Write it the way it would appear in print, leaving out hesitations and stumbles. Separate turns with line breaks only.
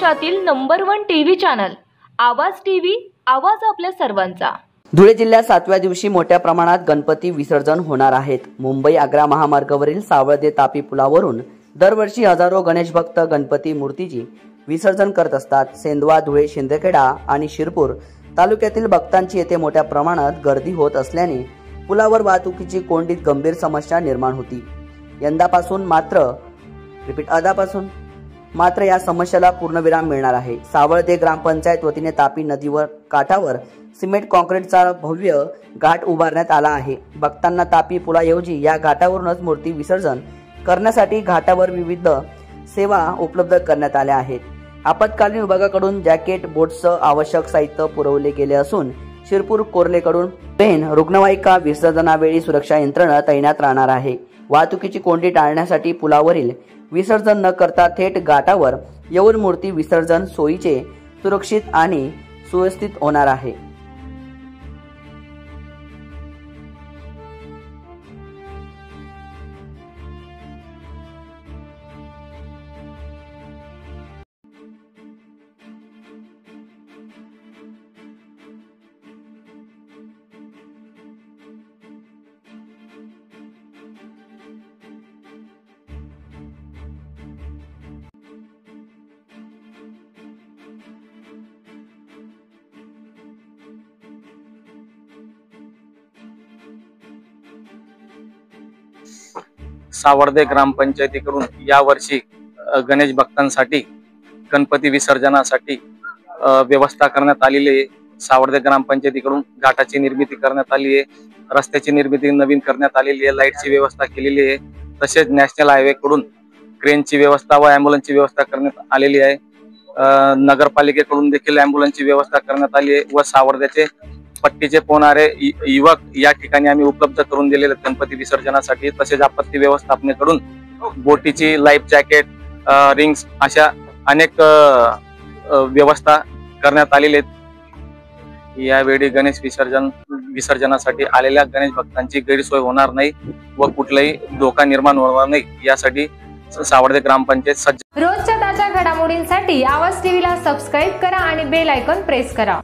महाराष्ट्रातील number 1 TV channel आवाज TV, आवाज आपल्या सर्वांचा।
धुळे जिल्ह्यात 7व्या दिवशी मोठ्या प्रमाणात गणपती विसर्जन होणार आहेत। मुंबई आग्रा महामार्गावरील सावळदे तापी पुलावरून दरवर्षी हजारो गणेश भक्त गणपती मूर्तीची विसर्जन करत असतात। सेंदवा, धुळे, शिंदखेडा आणि शिरपूर तालुक्यातील भक्तांची येथे मोठ्या प्रमाणात गर्दी होत असल्याने पुलावर वाहतुकीची कोंडीत गंभीर समस्या निर्माण होती। यंदापासून मात्र या समस्येला पूर्णविराम मिळणार आहे। सावळदे ग्रामपंचायत वतीने तापी नदीवर काठावर सिमेंट कॉन्क्रीटचा भव्य घाट उभारण्यात आला आहे। भक्तांना तापी पुलाऐवजी या घाटावरूनच मूर्ती विसर्जन करण्यासाठी घाटावर विविध सेवा उपलब्ध करण्यात आल्या आहेत। आपत्कालीन विभागाकडून जॅकेट, बोटसह आवश्यक साहित्य पुरवले गेले असून शिरपूर कोर्लेकडून ट्रेन, रुग्णवाहिका विसर्जनावेळी सुरक्षा यंत्रणा तैनात राहणार आहे। वाहतुकीची कोंडी टाळण्यासाठी पुलावरील विसर्जन न करता थेट घाटावर येऊन मूर्ती विसर्जन सोयीचे, सुरक्षित आणि सुव्यवस्थित होणार आहे।
सावळदे ग्रामपंचायतीकडून यावर्षी गणेश भक्तांसाठी गणपती विसर्जनासाठी व्यवस्था करण्यात आलेली आहे। सावळदे ग्रामपंचायतीकडून घाटाची निर्मिती करण्यात आली आहे, रस्त्याची निर्मिती नवीन करण्यात आलेली आहे, लाईटची व्यवस्था केलेली आहे, तसेच नॅशनल हायवे कडून क्रेनची व्यवस्था व ॲम्ब्युलन्सची व्यवस्था करण्यात आलेली आहे। नगरपालिकेकडून देखील ॲम्ब्युलन्सची व्यवस्था करण्यात आली आहे व सावळद्याचे पट्टीचे पोहणारे युवक या ठिकाणी आम्ही उपलब्ध करून दिलेले गणपती विसर्जनासाठी। तसेच आपत्ती व्यवस्थापनेकडून बोटीची, लाईफ जॅकेट, रिंग्स अशा अनेक व्यवस्था करण्यात आलेली आहेत। यावेळी गणेश विसर्जनासाठी आलेल्या गणेश भक्तांची गैरसोय होणार नाही व कुठलाही धोका निर्माण होणार नाही यासाठी सावळदे ग्रामपंचायत सज्ज।
रोजच्या ताज्या घडामोडींसाठी आवाज टीव्हीला सबस्क्राईब करा आणि बेल आयकॉन प्रेस करा।